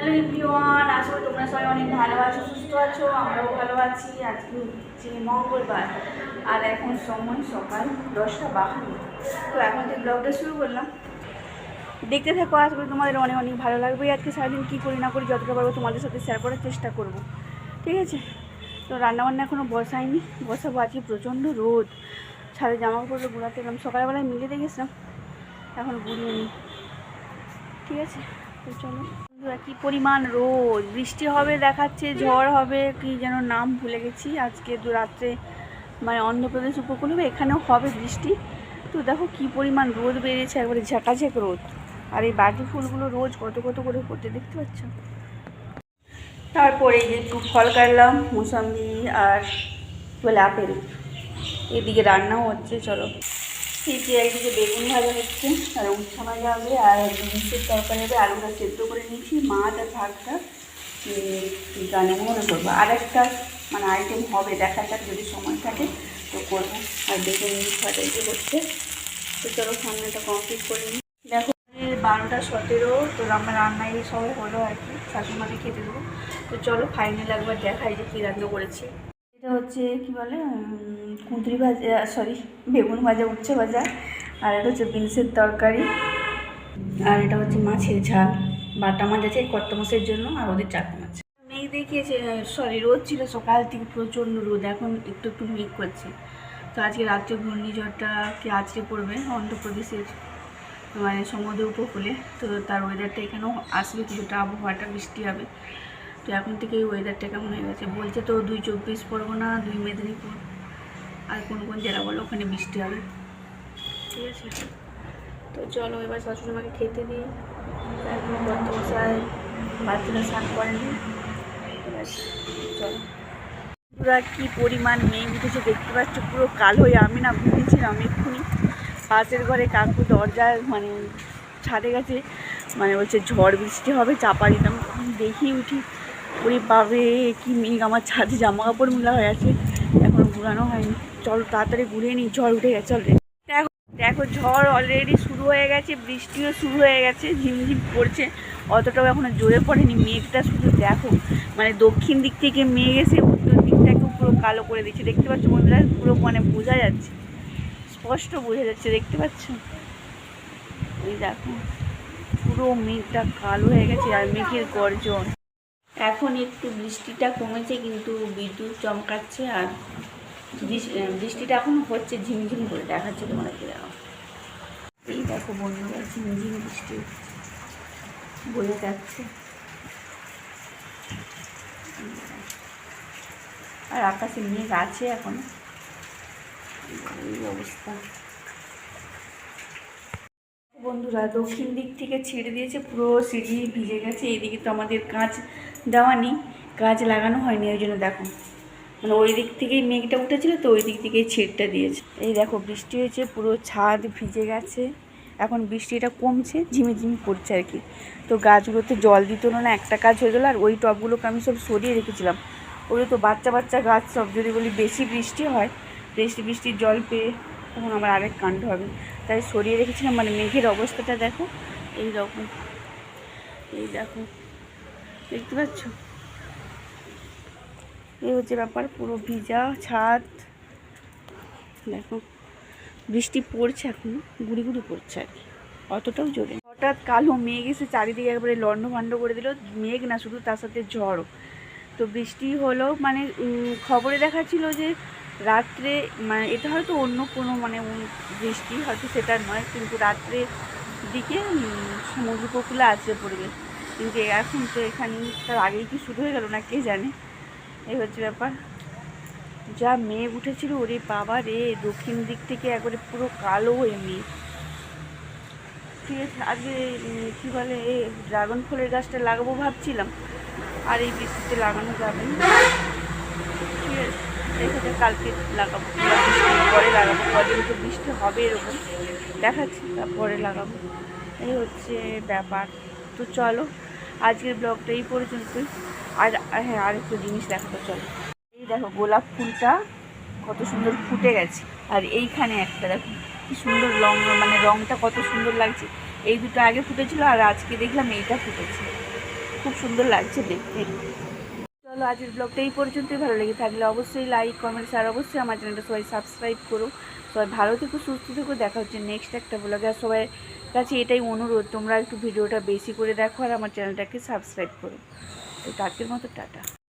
Hello everyone, আশা করি তোমরা সবাই অনেক ভালো আছো, সুস্থ আছো। আমরাও ভালো আছি। আজকে হচ্ছে মঙ্গলবার আর এখন সময় সকাল 10টা 52। তো এখন থেকে ব্লগটা শুরু করলাম, দেখতে থাকো। আশা করি তোমাদের অনেক অনেক ভালো লাগবে। আজকে সারাদিন কী করি না করি যতটা পারবো তোমাদের সাথে শেয়ার করার চেষ্টা করব, ঠিক আছে? তো রান্নাবান্না এখনও বসাইনি, বসাবো। আজকে প্রচণ্ড রোদ, ছাদে জামা কাপড়গুলো গুঁড়াতে এলাম, সকালবেলায় মিলে দেখেছিলাম, এখন গুঁড়িয়ে নিই, ঠিক আছে? তো চলো। কি পরিমাণ রোদ, বৃষ্টি হবে দেখাচ্ছে, ঝড় হবে, কি যেন নাম ভুলে গেছি। আজকে রাত্রে মানে অন্ধ্রপ্রদেশ উপকূল হবে, এখানেও হবে বৃষ্টি। তো দেখো কি পরিমাণ রোদ বেরিয়েছে, একবারে ঝাঁকাঝাঁক রোদ। আর এই বাটি ফুলগুলো রোজ কত কত করে পড়তে দেখতে পাচ্ছ। তারপরে এই যে একটু ফল কাটলাম, মোসাম্বি আর বলে আপেল। এদিকে রান্নাও হচ্ছে, চলো। এই যে একদিকে বেগুন ভাজা হচ্ছে আর উচ্ছা ভাজা হবে, আর মিক্সের তরকারি হবে। আলুটা সেদ্ধ করে নিয়েছি, মাছ আর ভাতটা গানে মনে করবো। আর একটা মানে আইটেম হবে, দেখা যাক যদি সময় থাকে তো করবো। আর বেগুন ভাজা যে হচ্ছে, তো চলো সামনেটা কমপ্লিট করে নিই। দেখো 12টা 17, তো আমার রান্নায় সবাই হলো আর কি, শাশুড়িমাকে খেতে দেবো। তো চলো ফাইনাল একবার দেখাই যে কী রান্না করেছি। এটা হচ্ছে কি বলে কুঁদরি ভাজা, সরি বেগুন ভাজা, উচ্ছে ভাজা, আর এটা হচ্ছে বিনসের তরকারি, আর এটা হচ্ছে মাছের ঝাল। বাটা মাছ আছে কর্তা মাছের জন্য, আর ওদের চারটে মাছ। মেঘ দেখিয়েছে, সরি রোদ ছিল সকাল থেকে, প্রচণ্ড রোদ। এখন একটু একটু মেঘ করছে। তো আজকে রাত্রে ঘূর্ণিঝড়টা কি আজকে পড়বে অন্ধ্রপ্রদেশের মানে সমুদ্র উপকূলে। তো তার ওয়েদারটা এখানেও আসবে, কিছুটা আবহাওয়াটা বৃষ্টি হবে। তো এখন থেকেই ওয়েদারটা কেমন হয়ে গেছে বলছে, তো 2 24 পরগনা, 2 মেদিনীপুর আর কোন কোন জেলা বলো ওখানে বৃষ্টি হবে, ঠিক আছে? তো চলো এবার শাশুড়িমাকে খেতে দিই। এখন গত বসায় বাচ্চারা স্নান করেনি, ঠিক আছে? চলো। পুরা কী পরিমাণ মেঘ উঠেছে দেখতে পাচ্ছ, পুরো কালো হয়ে। আমি না ঘুমিয়েছিলাম এক্ষুনি, পাশের ঘরে কাকু দরজায় মানে ছাদে গেছে, মানে বলছে ঝড় বৃষ্টি হবে, চাপা দিতাম। দেখি উঠি, ওরে পাবে কি মেঘ, আমার ছাদে জামা কাপড় মেলা হয়ে আছে, এখন ঘুরানো হয়নি। চল তাড়াতাড়ি ঘুরিয়ে নিই, ঝড় উঠে গেছে অলরেডি। দেখো দেখো ঝড় অলরেডি শুরু হয়ে গেছে, বৃষ্টিও শুরু হয়ে গেছে, ঝিমঝিম পড়ছে। অতটাও এখনো জোরে পড়েনি। মেঘটা শুধু দেখো, মানে দক্ষিণ দিক থেকে মেঘ এসে উত্তর দিকটাকেও পুরো কালো করে দিচ্ছে, দেখতে পাচ্ছ বন্ধুরা? পুরো মানে বোঝা যাচ্ছে, স্পষ্ট বোঝা যাচ্ছে, দেখতে পাচ্ছ? এই দেখো পুরো মেঘটা কালো হয়ে গেছে আর মেঘের গর্জন। এখন একটু বৃষ্টিটা কমেছে, কিন্তু বিদ্যুৎ চমকাচ্ছে আর বৃষ্টিটা এখন হচ্ছে, ঝিমঝিম করে দেখাচ্ছে তোমাদেরকে। দেখো এই দেখো বন্ধুরা, ঝিমঝিম বৃষ্টি বোঝা যাচ্ছে। আর আকাশে মেঘ আছে এখন, এই অবস্থা। বন্ধুরা দক্ষিণ দিক থেকে ছেড়ে দিয়েছে, পুরো সিঁড়ি ভিজে গেছে। এইদিকে তো আমাদের কাঁচ দেওয়া নেই, গাছ লাগানো হয়নি, ওই জন্য দেখো মানে ওই দিক থেকেই মেঘটা উঠেছিল, তো ওই দিক থেকেই ছেড়টা দিয়েছে। এই দেখো বৃষ্টি হয়েছে, পুরো ছাদ ভিজে গেছে। এখন বৃষ্টিটা কমছে, ঝিমিঝিমি পড়ছে আর কি। তো গাছগুলোতে জল দিত না, একটা কাজ হয়ে গেলো। আর ওই টবগুলোকে আমি সব সরিয়ে রেখেছিলাম, ওগুলো তো বাচ্চা বাচ্চা গাছ সব। যদি বলি বেশি বৃষ্টি হয়, বৃষ্টির জল পেয়ে তখন আমার আরেক কাণ্ড হবে, তাই সরিয়ে রেখেছিলাম। মানে মেঘের অবস্থাটা দেখো, এই রকম, এই দেখো দেখতে পাচ্ছ? এই হচ্ছে ব্যাপার, পুরো ভিজা ছাদ। দেখো বৃষ্টি পড়ছে, এখন গুড়ি গুড়ি পড়ছে আর কি, অতটাও জোরে। হঠাৎ কালো মেঘ এসে চারিদিকে একবারে লণ্ডভণ্ড করে দিল। মেঘ না শুধু, তার সাথে ঝড়। তো বৃষ্টি হলো মানে খবরে দেখাচ্ছিল যে রাত্রে, মানে এটা হয়তো অন্য কোনো মানে বৃষ্টি হয়তো, সেটা নয়, কিন্তু রাত্রে দিকে সমুদ্র উপকূলে আসবে পড়বে। কিন্তু এখন তো এখানে তার আগেই কি শুরু হয়ে গেল না কে জানে। এই হচ্ছে ব্যাপার, যা মেঘ উঠেছিল ওরে বাবা রে, দক্ষিণ দিক থেকে একবারে পুরো কালো হয়ে মেঘ। ঠিক আছে, আজকে কী বলে ড্রাগন ফলের গাছটা লাগাবো ভাবছিলাম, আর এই বৃষ্টিতে লাগানো যাবে না। ঠিক আছে, এখানে কালকে লাগাবো, পরে লাগাবো, কদিন তো বৃষ্টি হবে এরকম দেখাচ্ছি, তারপরে লাগাবো। এই হচ্ছে ব্যাপার। তো চলো আজকের ব্লগটা এই পর্যন্তই। আর হ্যাঁ, আরেকটা জিনিস দেখাতে চলো। এই দেখো গোলাপ ফুলটা কত সুন্দর ফুটে গেছে, আর এইখানে একটা দেখো কি সুন্দর মানে রঙটা কত সুন্দর লাগছে। এই দুটো আগে ফুটেছিল, আর আজকে দেখলাম এইটা ফুটেছে। খুব সুন্দর লাগছে দেখতে। চলো আজকের ব্লগটা এই পর্যন্তই। ভালো লেগে থাকলে অবশ্যই লাইক কমেন্টস আর অবশ্যই আমার চ্যানেলটা সবাই সাবস্ক্রাইব করো। সবাই ভালো থেকো, সুস্থ থেকো, দেখা হচ্ছে নেক্সট একটা ব্লগে। আর সবাই কাছে এটাই অনুরোধ, তোমরা একটু ভিডিওটা বেশি করে দেখো আর আমার চ্যানেলটাকে সাবস্ক্রাইব করো। তো আজকের মতো টাটা।